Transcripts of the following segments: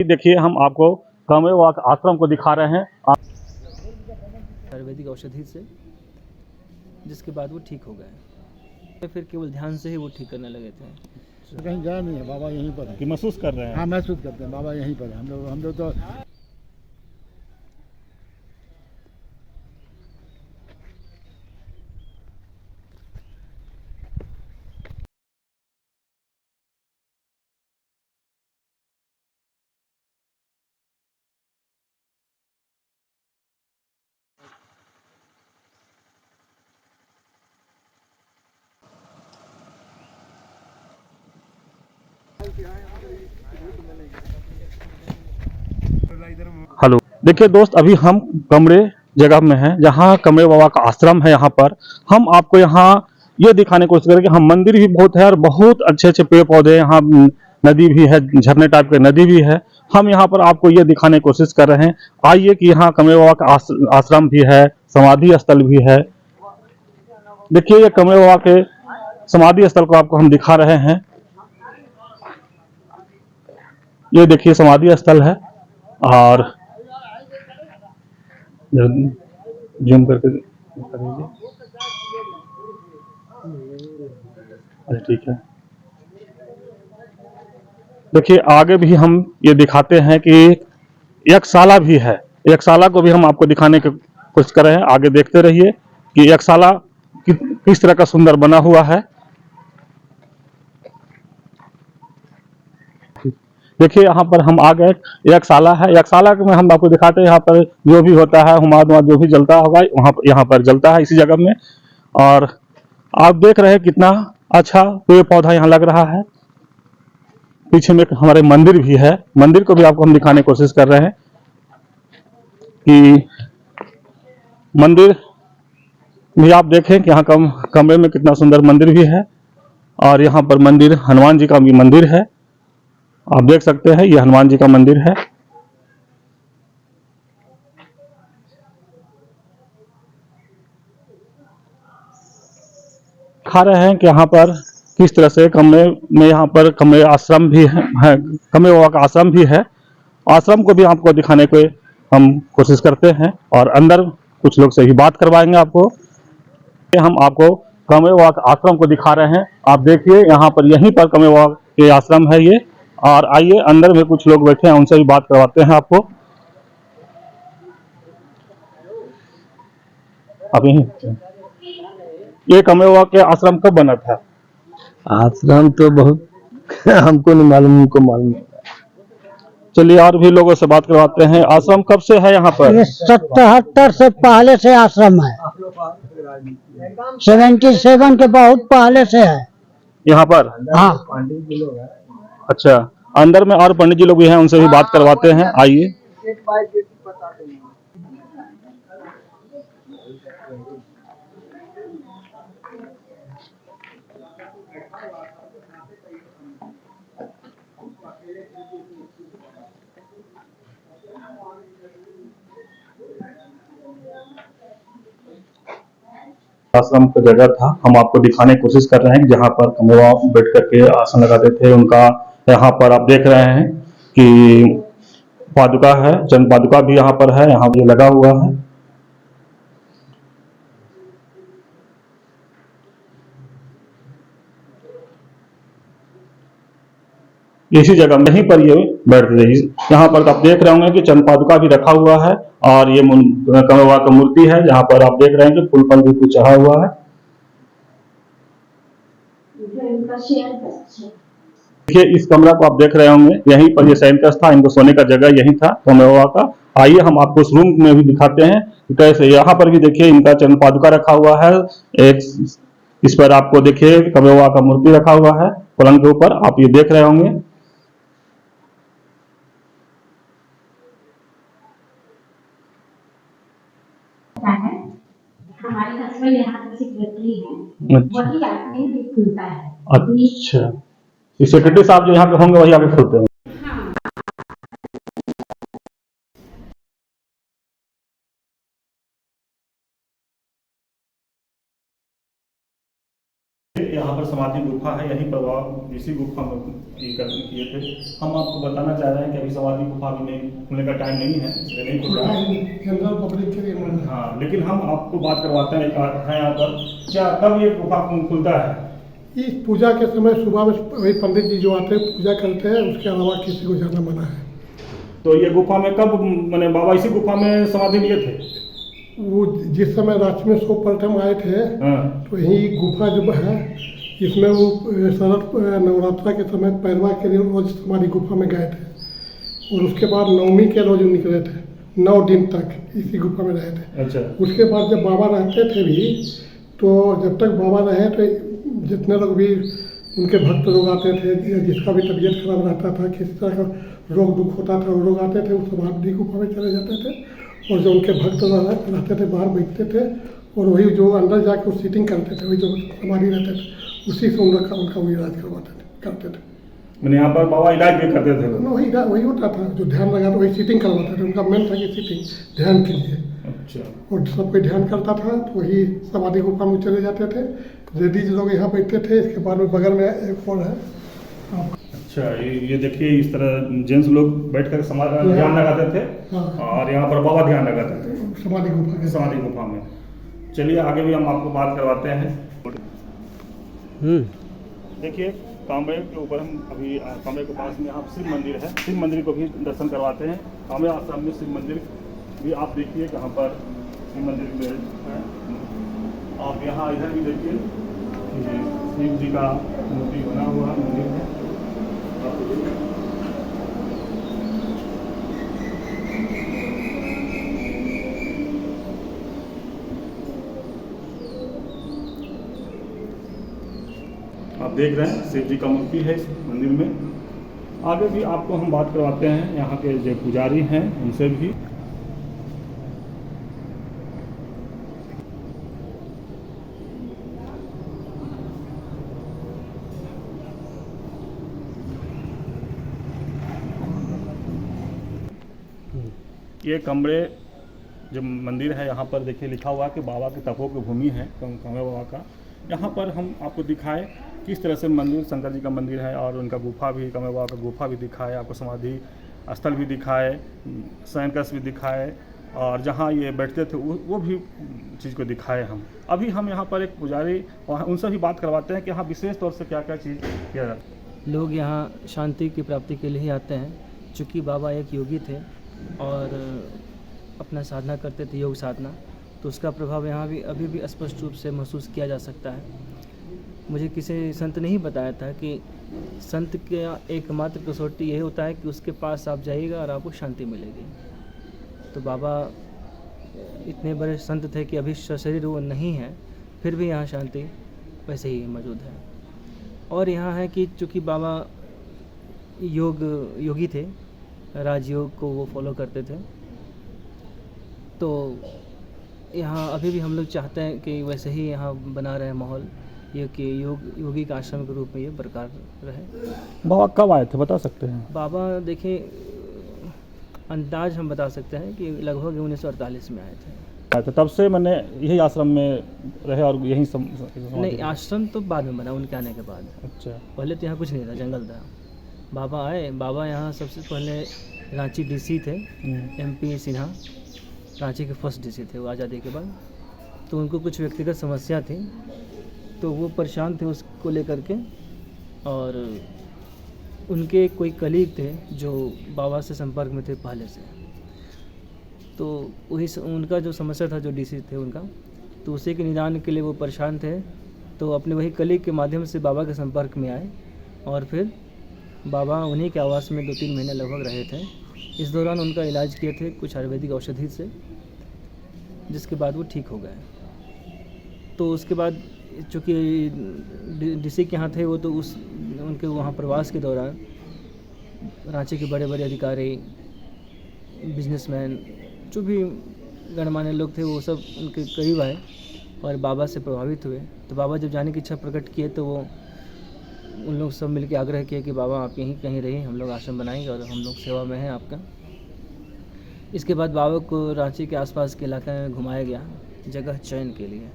देखिए हम आपको कामेवाक आश्रम को दिखा रहे हैं। आयुर्वेदिक औषधि से, जिसके बाद वो ठीक हो गए। फिर केवल ध्यान से ही वो ठीक करने लगे थे। कहीं गया नहीं है, बाबा यहीं पर है। कि महसूस कर रहे हैं? हाँ, महसूस करते हैं, बाबा यहीं पर है। हम लोग तो हेलो, देखिए दोस्त, अभी हम कमरे जगह में हैं जहाँ कमरे बाबा का आश्रम है। यहाँ पर हम आपको यहाँ ये दिखाने की कोशिश करें कि हम मंदिर भी बहुत है और बहुत अच्छे अच्छे पेड़ पौधे, यहाँ नदी भी है, झरने टाइप के नदी भी है। हम यहाँ पर आपको ये दिखाने की कोशिश कर रहे हैं। आइए कि यहाँ कमरे बाबा का आश्रम भी है, समाधि स्थल भी है। देखिए ये कमरे बाबा के समाधि स्थल को आपको हम दिखा रहे हैं। ये देखिए समाधि स्थल है और जूम करके कर लीजिए। अच्छा ठीक है। देखिए आगे भी हम ये दिखाते हैं कि यक्षशाला भी है। यक्षशाला को भी हम आपको दिखाने की कोशिश कर रहे हैं। आगे देखते रहिए कि यक्षशाला किस तरह का सुंदर बना हुआ है। देखिए यहाँ पर हम आ गए, यक्षशाला है। यक्षशाला में हम आपको दिखाते हैं यहाँ पर जो भी होता है, हुमाद जो भी जलता होगा वहाँ यहाँ पर जलता है इसी जगह में। और आप देख रहे हैं कितना अच्छा पेड़ पौधा यहाँ लग रहा है। पीछे में हमारे मंदिर भी है, मंदिर को भी आपको हम दिखाने की कोशिश कर रहे हैं कि मंदिर भी आप देखें कि यहाँ कमरे में कितना सुंदर मंदिर भी है। और यहाँ पर मंदिर, हनुमान जी का भी मंदिर है। आप देख सकते हैं ये हनुमान जी का मंदिर है। दिखा रहे हैं कि यहाँ पर किस तरह से कमरे में, यहाँ पर कमरे आश्रम भी है, कमरे बाबा का आश्रम भी है। आश्रम को भी आपको दिखाने की हम कोशिश करते हैं और अंदर कुछ लोग से भी बात करवाएंगे आपको। हम आपको कमरे बाबा के आश्रम को दिखा रहे हैं। आप देखिए यहाँ पर, यहीं पर कमरे बाबा के आश्रम है ये। और आइए अंदर में कुछ लोग बैठे हैं, उनसे भी बात करवाते हैं आपको। अब यहीं ये कमरे बाबा के आश्रम कब बना था? आश्रम तो बहुत हमको नहीं मालूम, उनको मालूम। चलिए और भी लोगों से बात करवाते हैं। आश्रम कब से है यहाँ पर? ये 77 से पहले से आश्रम है। 77 के बहुत पहले से है यहाँ पर। हाँ। अच्छा, अंदर में और पंडित जी लोग भी हैं, उनसे भी बात करवाते हैं। आइए। आश्रम का जगह था, हम आपको दिखाने की कोशिश कर रहे हैं जहाँ पर कमवा बैठ करके आसन लगाते थे उनका। यहाँ पर आप देख रहे हैं कि पादुका है, चंद पादुका भी यहाँ पर है, यहाँ भी लगा हुआ है। इसी जगह में ही पर ये बैठते थे। यहाँ पर आप देख रहे होंगे कि चंद पादुका भी रखा हुआ है और ये कमवा का मूर्ति है जहाँ पर आप देख रहे हैं कि फूल फल भी कुछ चढ़ा हुआ है। देखिए इस कमरा को आप देख रहे होंगे, यहीं पर ये शयनकक्ष था, इनको सोने का जगह यही था कमवा का। आइए हम आपको उस रूम में भी दिखाते हैं कैसे। यहाँ पर भी देखिए इनका चरण पादुका रखा हुआ है। एक इस पर आपको देखिए कमवा का मूर्ति रखा हुआ है पलंग के ऊपर, आप ये देख रहे होंगे। हमारे हस्बैंड यहाँ पे सेक्रेटरी हैं, वही आके भी खुलता है। अच्छा, ये सेक्रेटरी साहब जो यहाँ पे होंगे वही आके खुलते हैं। यहाँ पर समाधि गुफा है, यहीं पर बाबा इसी गुफा में ये कर्म किए थे। हम आपको बताना चाह रहे हैं कि अभी समाधि गुफा अभी नहीं खुलने का टाइम नहीं है, इसलिए नहीं खुल रहा है। जनरल पब्लिक के लिए हाँ, लेकिन हम आपको बात करवाते हैं, एक है यहाँ पर, क्या कब ये गुफा खुलता है? इस पूजा के समय सुबह में वही पंडित जी जो आते हैं पूजा करते हैं, उसके अलावा किसी को जाना मना है। तो ये गुफा में कब, मैंने बाबा इसी गुफा में समाधि लिए थे? वो जिस समय रांची में सो प्रथम आए थे, हाँ। तो यही गुफा जो है, इसमें वो शरद नवरात्रा के समय पैरवा के लिए रोज हमारी गुफा में गए थे, और उसके बाद नवमी के रोज निकले थे, 9 दिन तक इसी गुफा में रहे थे। अच्छा। उसके बाद जब बाबा रहते थे भी, तो जब तक बाबा रहे तो जितने लोग भी उनके भक्त लोग आते थे, जिसका भी तबीयत खराब रहता था, किसी तरह का रोग दुख होता था, वो लोग आते थे, उस समाधि गुफा में चले जाते थे, और जो उनके भक्त रहते थे बाहर बैठते थे, और वही जो अंदर जाके वो सीटिंग करते थे, वही जो समाधि रहते थे, उसी से उनका वो इलाज करते थे। मैंने यहाँ पर बाबा इलाज भी करते थे? वही होता था, जो ध्यान लगाते वही सीटिंग करवाते थे, उनका मेन था कि सीटिंग ध्यान के लिए। अच्छा। और सब कोई ध्यान करता था, तो वही समाधि गुफा में चले जाते थे, लेडीज लोग यहाँ बैठते थे, इसके बाद में बगल में एक और है। अच्छा, ये देखिए, इस तरह जेंट्स लोग बैठकर ध्यान लगाते थे। हाँ। और यहाँ पर बाबा ध्यान लगाते थे समाधि गुफा में। चलिए आगे भी हम आपको बात करवाते हैं। देखिए, कामरे के ऊपर हम अभी कमरे के पास में यहाँ शिव मंदिर है, शिव मंदिर को भी दर्शन करवाते हैं। कामरे आश्रम में शिव मंदिर भी आप देखिए, कहाँ पर शिव मंदिर में है। आप यहाँ इधर भी देखिए, शिव जी का मूर्ति बना हुआ मंदिर है। आप देख रहे हैं शिव जी का मूर्ति है इस मंदिर में। आगे भी आपको हम बात करवाते हैं यहाँ के जो पुजारी हैं उनसे भी। ये कमरे जो मंदिर है यहाँ पर देखिए लिखा हुआ है कि बाबा की तपो की भूमि है, कामरे बाबा का। यहाँ पर हम आपको दिखाए किस तरह से मंदिर, शंकर जी का मंदिर है, और उनका गुफा भी, कामरे बाबा का गुफा भी दिखाए, आपको समाधि स्थल भी दिखाए, शयन कक्ष भी दिखाए, और जहाँ ये बैठते थे वो भी चीज़ को दिखाए हम। अभी हम यहाँ पर एक पुजारी, उनसे भी बात करवाते हैं कि यहाँ विशेष तौर से क्या क्या चीज़ किया जाता है। लोग यहाँ शांति की प्राप्ति के लिए ही आते हैं, चूँकि बाबा एक योगी थे और अपना साधना करते थे, योग साधना, तो उसका प्रभाव यहाँ भी अभी भी स्पष्ट रूप से महसूस किया जा सकता है। मुझे किसी संत ने ही बताया था कि संत का एकमात्र कसौटी यही होता है कि उसके पास आप जाइएगा और आपको शांति मिलेगी। तो बाबा इतने बड़े संत थे कि अभी शरीर वो नहीं है, फिर भी यहाँ शांति वैसे ही मौजूद है। और यहाँ है कि चूँकि बाबा योगी थे, राजयोग को वो फॉलो करते थे, तो यहाँ अभी भी हम लोग चाहते हैं कि वैसे ही यहाँ बना रहे माहौल, ये कि योगी का आश्रम के रूप में ये बरकरार रहे। बाबा कब आए थे बता सकते हैं? बाबा देखिए, अंदाज हम बता सकते हैं कि लगभग 1948 में आए थे। तब से मैंने यही आश्रम में रहे और यही नहीं, आश्रम तो बाद में बना उनके आने के बाद। अच्छा। पहले तो यहाँ कुछ नहीं था, जंगल था। बाबा आए, बाबा यहाँ सबसे पहले रांची डीसी थे, MP सिन्हा रांची के फर्स्ट डीसी थे वो आज़ादी के बाद। तो उनको कुछ व्यक्तिगत समस्या थी, तो वो परेशान थे उसको लेकर के, और उनके कोई कलीग थे जो बाबा से संपर्क में थे पहले से, तो वही उनका जो समस्या था, जो डीसी थे उनका, तो उसी के निदान के लिए वो परेशान थे। तो अपने वही कलीग के माध्यम से बाबा के संपर्क में आए, और फिर बाबा उन्हीं के आवास में 2-3 महीने लगभग रहे थे। इस दौरान उनका इलाज किए थे कुछ आयुर्वेदिक औषधि से, जिसके बाद वो ठीक हो गए। तो उसके बाद चूँकि डीसी के यहाँ थे वो, तो उनके वहाँ प्रवास के दौरान रांची के बड़े बड़े अधिकारी, बिजनेसमैन, जो भी गणमान्य लोग थे, वो सब उनके करीब आए और बाबा से प्रभावित हुए। तो बाबा जब जाने की इच्छा प्रकट किए, तो वो उन लोग सब मिलकर आग्रह किया कि बाबा आप यहीं कहीं रहिए, हम लोग आश्रम बनाएंगे और हम लोग सेवा में हैं आपका। इसके बाद बाबा को रांची के आसपास के इलाके में घुमाया गया जगह चयन के लिए।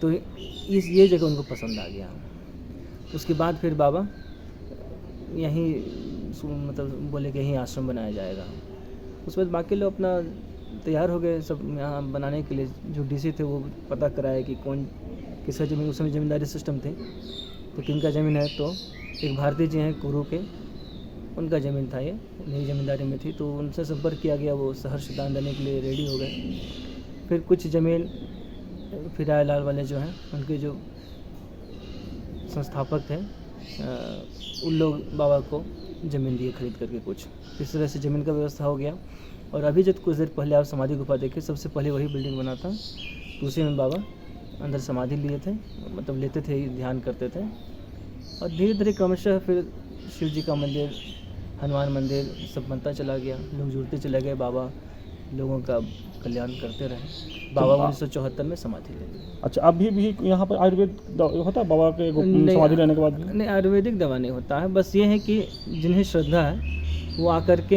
तो ये जगह उनको पसंद आ गया। उसके बाद फिर बाबा यहीं मतलब बोले कि यहीं आश्रम बनाया जाएगा। उसके बाद बाकी लोग अपना तैयार हो गए सब यहाँ बनाने के लिए। जो डीसी थे वो पता कराए कि कौन किसका ज़मीन, उस समय ज़मींदारी सिस्टम थे तो किनका ज़मीन है। तो एक भारतीय जी हैं कुरू के, उनका ज़मीन था, ये नई ज़मींदारी में थी, तो उनसे संपर्क किया गया। वो सहर्ष दान देने के लिए रेडी हो गए। फिर कुछ ज़मीन फिर रायलाल वाले जो हैं उनके जो संस्थापक थे उन लोग बाबा को ज़मीन दिए खरीद करके कुछ। इस तरह से ज़मीन का व्यवस्था हो गया। और अभी जब कुछ देर पहले आप समाधि गुफा देखे, सबसे पहले वही बिल्डिंग बना था, तो उसी में बाबा अंदर समाधि लिए थे, मतलब लेते थे, ध्यान करते थे। और धीरे धीरे क्रमशः फिर शिव जी का मंदिर, हनुमान मंदिर सब बनता चला गया, लोग जुड़ते चले गए, बाबा लोगों का कल्याण करते रहे। बाबा 1974 में समाधि ले लिए। अच्छा, अभी भी यहाँ पर आयुर्वेद होता है बाबा के नहीं, समाधि लेने के बाद भी? नहीं, आयुर्वेदिक दवा नहीं होता है। बस ये है कि जिन्हें श्रद्धा है वो आकर के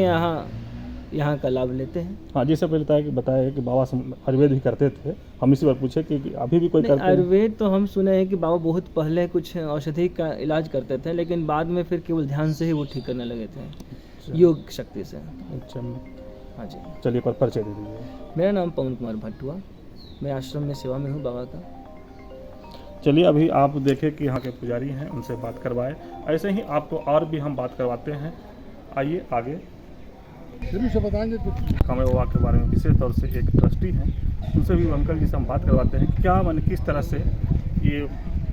यहाँ का लाभ लेते हैं। हाँ, जैसे पहले बताया कि बाबा आयुर्वेद भी करते थे, हम इसी बार पूछे कि अभी भी कोई नहीं, करते हैं? आयुर्वेद तो हम सुने हैं कि बाबा बहुत पहले कुछ औषधि का इलाज करते थे, लेकिन बाद में फिर केवल ध्यान से ही वो ठीक करने लगे थे, योग शक्ति से। अच्छा, हाँ जी। चलिए एक बार परिचय दे दीजिए। मेरा नाम पवन कुमार भट्ट हुआ, मैं आश्रम में सेवा में हूँ बाबा का। चलिए अभी आप देखें कि यहाँ के पुजारी हैं, उनसे बात करवाए। ऐसे ही आपको और भी हम बात करवाते हैं। आइए आगे शुरू से बताएंगे कुछ। कामरे बाबा के बारे में विशेष तौर से एक ट्रस्टी हैं, उनसे भी अंकल जी से हम बात करवाते हैं कि क्या माने किस तरह से ये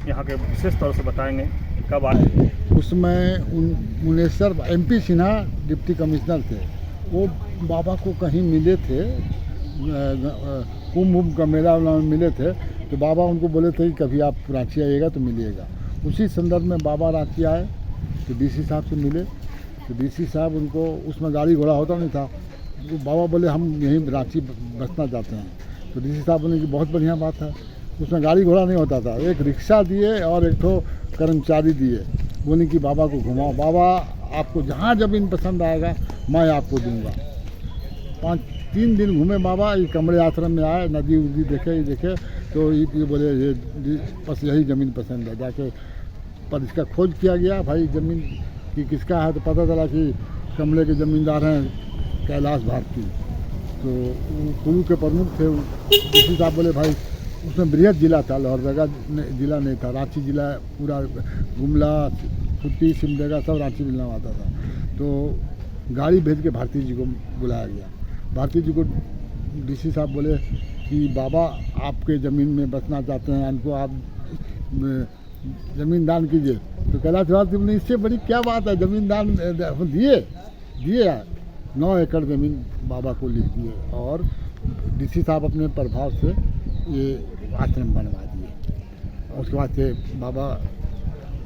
यहाँ के विशेष तौर से बताएंगे कब आए। उसमें Munesar MP Sinha deputy commissioner थे, वो बाबा को कहीं मिले थे, कुंभ का मेला में मिले थे, तो बाबा उनको बोले थे कि कभी आप रांची आइएगा तो मिलिएगा। उसी संदर्भ में बाबा रांची आए तो DC साहब से मिले, तो DC साहब उनको, उसमें गाड़ी घोड़ा होता नहीं था, तो बाबा बोले हम यहीं रांची बसना चाहते हैं। तो DC साहब बोले कि बहुत बढ़िया बात है। उसमें गाड़ी घोड़ा नहीं होता था, एक रिक्शा दिए और एक तो कर्मचारी दिए, बोले कि बाबा को घुमाओ, बाबा आपको जहाँ ज़मीन पसंद आएगा मैं आपको दूंगा। 3 दिन घूमे बाबा, ये कमरे आश्रम में आए, नदी उदी देखे तो ये बोले ये बस यही ज़मीन पसंद है। जाके पर इसका खोज किया गया भाई ज़मीन कि किसका है, तो पता चला कि कमरे के ज़मींदार हैं कैलाश भारती, तो वो कुल्लू के प्रमुख थे। उसी साहब बोले भाई उसमें बृहद जिला था, लोहरदगा जिला नहीं था, रांची जिला पूरा, गुमला, खुट्टी, सिमडेगा सब रांची जिला में आता था। तो गाड़ी भेज के भारती जी को बुलाया गया। भारती जी को DC साहब बोले कि बाबा आपके ज़मीन में बसना चाहते हैं, इनको आप ज़मीन दान कीजिए। तो कैलाश भारती बोले इससे बड़ी क्या बात है, ज़मीन दान दिए 9 एकड़ ज़मीन बाबा को लिख दिए, और DC साहब अपने प्रभाव से ये आश्रम बनवा दिए। उसके बाद से बाबा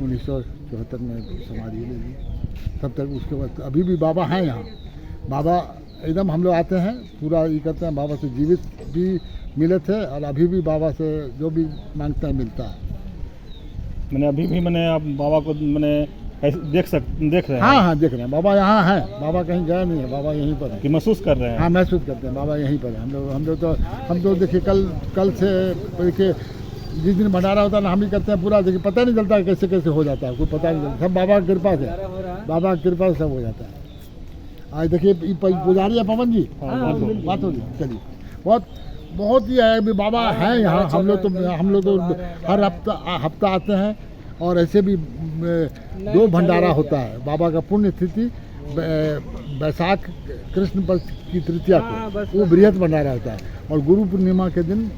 1974 में समाधि ले ली। तब तक उसके बाद अभी भी बाबा हैं यहाँ। बाबा एकदम हम लोग आते हैं, पूरा ये करते हैं, बाबा से जीवित भी मिले थे और अभी भी बाबा से जो भी मांगते हैं मिलता है। मैंने अभी भी मैंने आप बाबा को मैंने देख रहे हैं? हाँ, देख रहे हैं, बाबा यहाँ हैं, बाबा कहीं गए नहीं है, बाबा यहीं पर है। कि महसूस कर रहे हैं? हाँ, महसूस करते हैं, बाबा यहीं पर है। हम लोग देखिए कल से देखिए जिस दिन भंडारा होता है ना, हम ही करते हैं पूरा, देखिए पता नहीं चलता कैसे कैसे हो जाता है, कोई पता नहीं चलता, सब बाबा की कृपा से, बाबा की कृपा से सब हो जाता है। आज देखिए पुजारी है पवन जी, बात होगी, चलिए बहुत ही है भी, बाबा हैं यहाँ। हम लोग तो हर हफ्ता आते हैं, और ऐसे भी 2 भंडारा होता है बाबा का पुण्य तिथि, बैसाख कृष्ण पक्ष की तृतीया को वो बृहद भंडारा होता है, और गुरु पूर्णिमा के दिन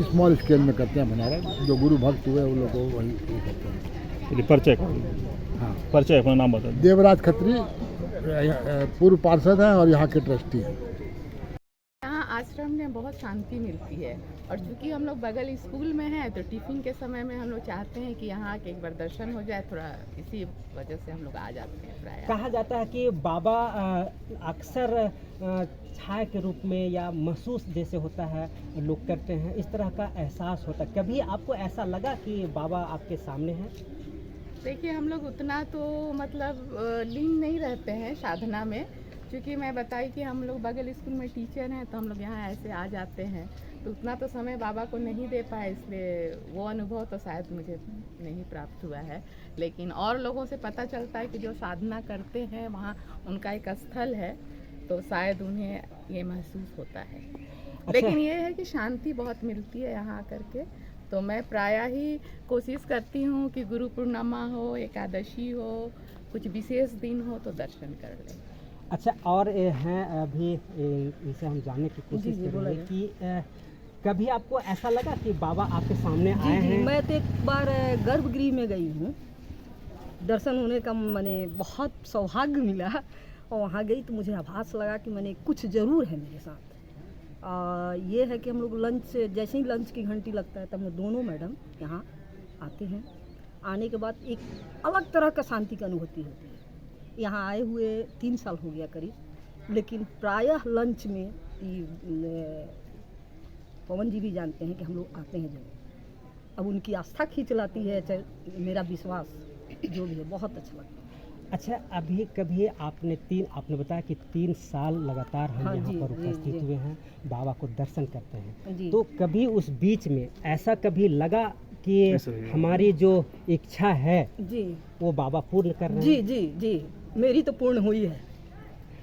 स्मॉल स्केल में करते हैं भंडारा। जो गुरु भक्त हुए उन लोग को वही करते हैं। परिचय? हाँ, परिचय अपना नाम बता। देवराज खत्री, पूर्व पार्षद हैं और यहाँ के ट्रस्टी हैं। यहाँ आश्रम में बहुत शांति मिलती है, और चूँकि हम लोग बगल स्कूल में हैं तो टिफ़िन के समय में हम लोग चाहते हैं कि यहाँ के एक बार दर्शन हो जाए, थोड़ा इसी वजह से हम लोग आ जाते हैं प्राय। कहा जाता है कि बाबा अक्सर छाया के रूप में या महसूस जैसे होता है लोग करते हैं, इस तरह का एहसास होता है। कभी आपको ऐसा लगा कि बाबा आपके सामने हैं? देखिए हम लोग उतना तो मतलब लीन नहीं रहते हैं साधना में, क्योंकि मैं बताई कि हम लोग बगल स्कूल में टीचर हैं, तो हम लोग यहाँ ऐसे आ जाते हैं। तो उतना तो समय बाबा को नहीं दे पाए, इसलिए वो अनुभव तो शायद मुझे नहीं प्राप्त हुआ है। लेकिन और लोगों से पता चलता है कि जो साधना करते हैं वहाँ उनका एक स्थल है, तो शायद उन्हें ये महसूस होता है। लेकिन ये है कि शांति बहुत मिलती है यहाँ आकर के। तो मैं प्रायः ही कोशिश करती हूँ कि गुरु पूर्णिमा हो, एकादशी हो, कुछ विशेष दिन हो तो दर्शन कर लें। अच्छा, और हैं अभी इनसे हम जानने की कोशिश करेंगे कि कभी आपको ऐसा लगा कि बाबा आपके सामने आए हैं? मैं तो एक बार गर्भगृह में गई हूँ, दर्शन होने का मैंने बहुत सौभाग्य मिला, और वहाँ गई तो मुझे आभास लगा कि मैंने कुछ ज़रूर है मेरे साथ। ये है कि हम लोग लंच, जैसे ही लंच की घंटी लगता है तब हम दोनों मैडम यहाँ आते हैं। आने के बाद एक अलग तरह का शांति की अनुभूति होती है। यहाँ आए हुए 3 साल हो गया करीब, लेकिन प्रायः लंच में पवन जी भी जानते हैं कि हम लोग आते हैं जरूर। अब उनकी आस्था खींच लाती है, चाहे मेरा विश्वास जो भी है, बहुत अच्छा लगता है। अच्छा, अभी कभी आपने बताया कि 3 साल लगातार हम यहाँ पर उपस्थित हुए हैं, बाबा को दर्शन करते हैं, तो कभी उस बीच में ऐसा कभी लगा कि हमारी जो इच्छा है जी वो बाबा पूर्ण कर रहे हैं? जी जी जी, मेरी तो पूर्ण हुई है।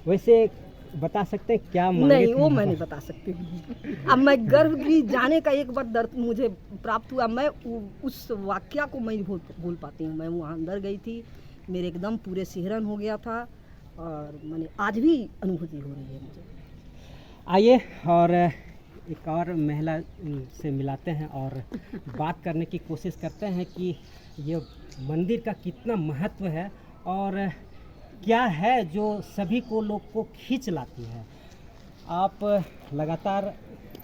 वैसे बता सकते हैं क्या मांगे नहीं, थे? वो मैं नहीं बता सकती हूँ। अब मैं गर्भगृह जाने का एक बार दर्द मुझे प्राप्त हुआ, मैं उस वाक्या को मैं भूल पाती हूँ। मैं वहाँ अंदर गई थी, मेरे एकदम पूरे सिहरन हो गया था, और मैंने आज भी अनुभूति हो रही है मुझे। आइए और एक और महिला से मिलाते हैं और बात करने की कोशिश करते हैं कि ये मंदिर का कितना महत्व है और क्या है जो सभी को लोग को खींच लाती है। आप लगातार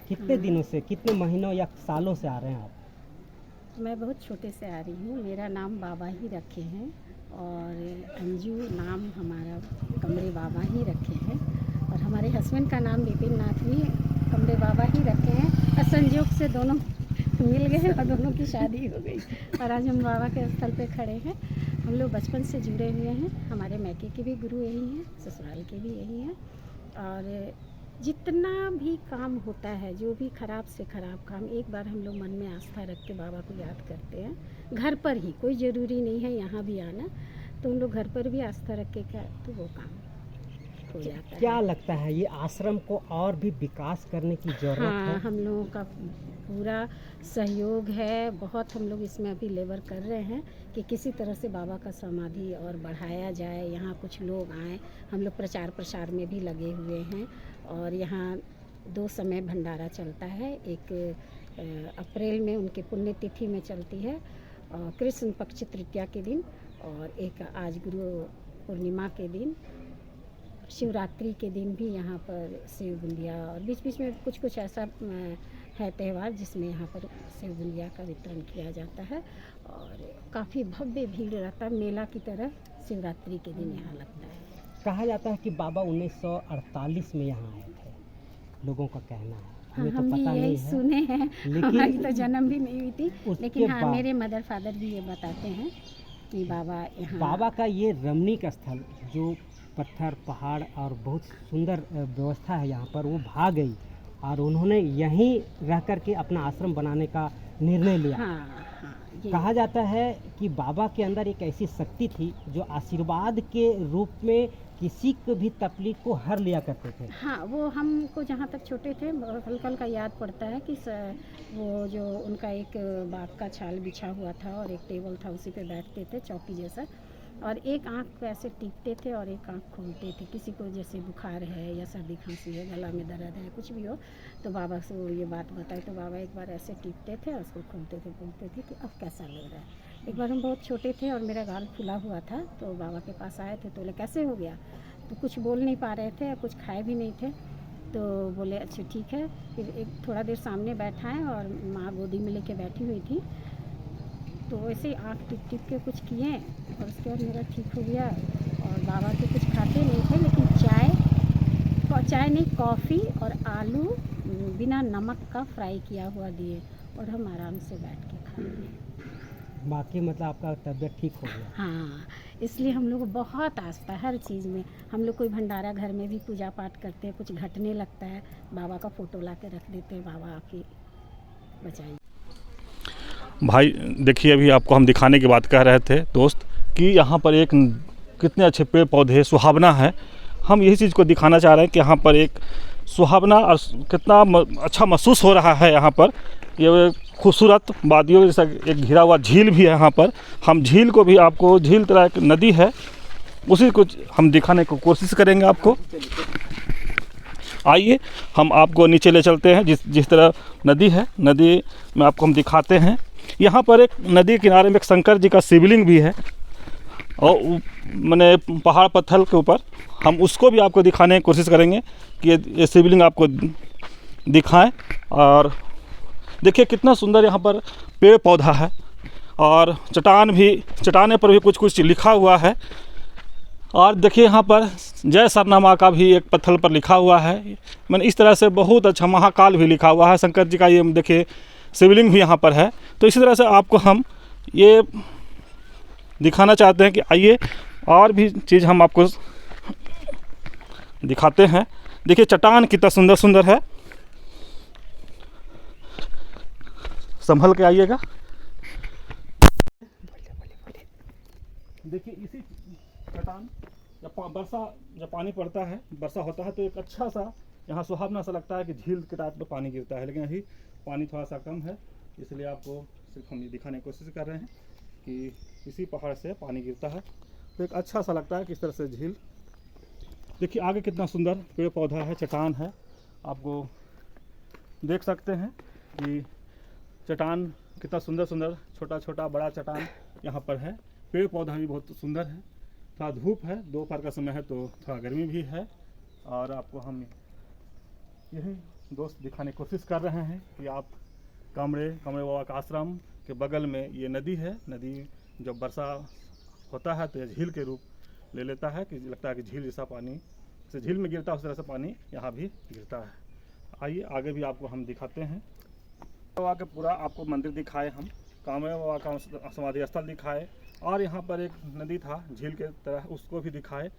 कितने दिनों से, कितने महीनों या सालों से आ रहे हैं आप? मैं बहुत छोटे से आ रही हूँ। मेरा नाम बाबा ही रखे हैं, और अंजू नाम हमारा कमरे बाबा ही रखे हैं, और हमारे हस्बैंड का नाम विपिन नाथ भी कमरे बाबा ही रखे हैं। और संयोग से दोनों मिल गए और दोनों की शादी हो गई, और आज हम बाबा के स्थल पे खड़े हैं। हम लोग बचपन से जुड़े हुए हैं। हमारे मैके के भी गुरु यही हैं, ससुराल के भी यही हैं। और जितना भी काम होता है, जो भी खराब से खराब काम, एक बार हम लोग मन में आस्था रख के बाबा को याद करते हैं। घर पर ही, कोई ज़रूरी नहीं है यहाँ भी आना, तो हम लोग घर पर भी आस्था रख के क्या तो वो काम हो जाता है। क्या लगता है ये आश्रम को और भी विकास करने की जरूरत है? हम लोगों का पूरा सहयोग है। बहुत हम लोग इसमें अभी लेबर कर रहे हैं कि किसी तरह से बाबा का समाधि और बढ़ाया जाए, यहाँ कुछ लोग आएँ। हम लोग प्रचार प्रसार में भी लगे हुए हैं, और यहाँ 2 समय भंडारा चलता है। एक अप्रैल में उनके पुण्यतिथि में चलती है, कृष्ण पक्ष तृतीया के दिन, और एक आज गुरु पूर्णिमा के दिन, शिवरात्रि के दिन भी यहाँ पर सेव बुंदिया, और बीच बीच में कुछ कुछ ऐसा है त्यौहार जिसमें यहाँ पर सेव बुंदिया का वितरण किया जाता है। और काफ़ी भव्य भीड़ रहता है, मेला की तरह शिवरात्रि के दिन यहाँ लगता है। कहा जाता है कि बाबा 1948 में यहाँ आए थे, लोगों का कहना है। हमें हम तो भी पता यही नहीं है, सुने हैं, हमारी तो जन्म भी नहीं हुई थी, लेकिन हाँ मेरे मदर फादर भी ये बताते हैं कि बाबा यहाँ, बाबा का ये रमणीक स्थल जो पत्थर पहाड़ और बहुत सुंदर व्यवस्था है यहाँ पर, वो भाग गई और उन्होंने यहीं रह कर के अपना आश्रम बनाने का निर्णय लिया। कहा जाता है कि बाबा के अंदर एक ऐसी शक्ति थी जो आशीर्वाद के रूप में किसी को भी तकलीफ को हर लिया करते थे। हाँ, वो हमको जहाँ तक छोटे थे हल्का हल्का याद पड़ता है कि वो जो उनका एक बाग का छाल बिछा हुआ था और एक टेबल था, उसी पे बैठते थे चौकी जैसा, और एक आँख को ऐसे टीपते थे और एक आँख खोलते थे। किसी को जैसे बुखार है या सर्दी खांसी है, गला में दर्द है, कुछ भी हो, तो बाबा से वो ये बात बताए तो बाबा एक बार ऐसे टीपते थे और उसको खोलते थे, बोलते थे कि अब कैसा लग रहा है। एक बार हम बहुत छोटे थे और मेरा गाल फुला हुआ था, तो बाबा के पास आए थे, तो बोले कैसे हो गया, तो कुछ बोल नहीं पा रहे थे, कुछ खाए भी नहीं थे, तो बोले अच्छा ठीक है। फिर एक थोड़ा देर सामने बैठा है और माँ गोदी में लेके बैठी हुई थी, तो वैसे ही आँख टिप टिप के कुछ किए और उसके बाद मेरा ठीक हो गया। और बाबा के कुछ खाते नहीं थे, लेकिन चाय नहीं, कॉफ़ी और आलू बिना नमक का फ्राई किया हुआ दिए और हम आराम से बैठ के खा लिए। बाकी मतलब आपका तबीयत ठीक हो गया। हाँ, इसलिए हम लोग को बहुत आस्था है हर चीज़ में। हम लोग कोई भंडारा घर में भी पूजा पाठ करते हैं, कुछ घटने लगता है, बाबा का फ़ोटो ला के रख देते हैं, बाबा आके बचाइए। भाई देखिए, अभी आपको हम दिखाने की बात कह रहे थे दोस्त कि यहाँ पर एक कितने अच्छे पेड़ पौधे सुहावना है। हम यही चीज़ को दिखाना चाह रहे हैं कि यहाँ पर एक सुहावना और कितना अच्छा महसूस हो रहा है। यहाँ पर ये खूबसूरत वादियों जैसा एक घिरा हुआ झील भी है यहाँ पर। हम झील को भी आपको, झील तरह एक नदी है, उसी को हम दिखाने की कोशिश करेंगे आपको। आइए हम आपको नीचे ले चलते हैं, जिस तरह नदी है, नदी में आपको हम दिखाते हैं। यहाँ पर एक नदी के किनारे में एक शंकर जी का शिवलिंग भी है, और मैंने पहाड़ पत्थर के ऊपर हम उसको भी आपको दिखाने की कोशिश करेंगे कि ये शिवलिंग आपको दिखाएं। और देखिए कितना सुंदर यहाँ पर पेड़ पौधा है, और चट्टाने पर भी कुछ कुछ लिखा हुआ है। और देखिए यहाँ पर जय सरनामा का भी एक पत्थर पर लिखा हुआ है। मैंने इस तरह से बहुत अच्छा, महाकाल भी लिखा हुआ है, शंकर जी का ये देखिए शिवलिंग भी यहाँ पर है। तो इसी तरह से आपको हम ये दिखाना चाहते हैं कि आइए और भी चीज़ हम आपको दिखाते हैं। देखिए चट्टान कितना सुंदर सुंदर है, संभल के आइएगा। देखिए इसी चट्टान जब पानी पड़ता है, वर्षा होता है, तो एक अच्छा सा यहाँ सुहावना सा लगता है कि झील के टाइप में पानी गिरता है। लेकिन अभी पानी थोड़ा सा कम है, इसलिए आपको सिर्फ हम ये दिखाने की कोशिश कर रहे हैं कि इसी पहाड़ से पानी गिरता है, तो एक अच्छा सा लगता है किस तरह से झील। देखिए आगे कितना सुंदर पेड़ पौधा है, चट्टान है, आपको देख सकते हैं कि चट्टान कितना सुंदर सुंदर, छोटा छोटा बड़ा चट्टान यहाँ पर है। पेड़ पौधा भी बहुत सुंदर है। थोड़ा धूप है, दोपहर का समय है तो थोड़ा गर्मी भी है। और आपको हम यही दोस्त दिखाने की कोशिश कर रहे हैं कि आप कामड़े बाबा का आश्रम के बगल में ये नदी है। नदी जब वर्षा होता है तो ये झील के रूप ले लेता है, कि लगता है कि झील जैसा पानी से झील में गिरता है, उस तरह से पानी यहाँ भी गिरता है। आइए आगे भी आपको हम दिखाते हैं। बाबा का पूरा आपको मंदिर दिखाए, हम कामड़े बाबा का समाधि स्थल दिखाए, और यहाँ पर एक नदी था झील के तरह, उसको भी दिखाए।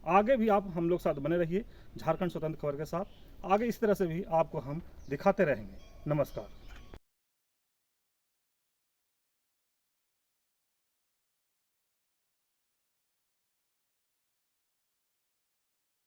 आगे भी आप हम लोग साथ बने रहिए झारखंड स्वतंत्र खबर के साथ। आगे इस तरह से भी आपको हम दिखाते रहेंगे। नमस्कार।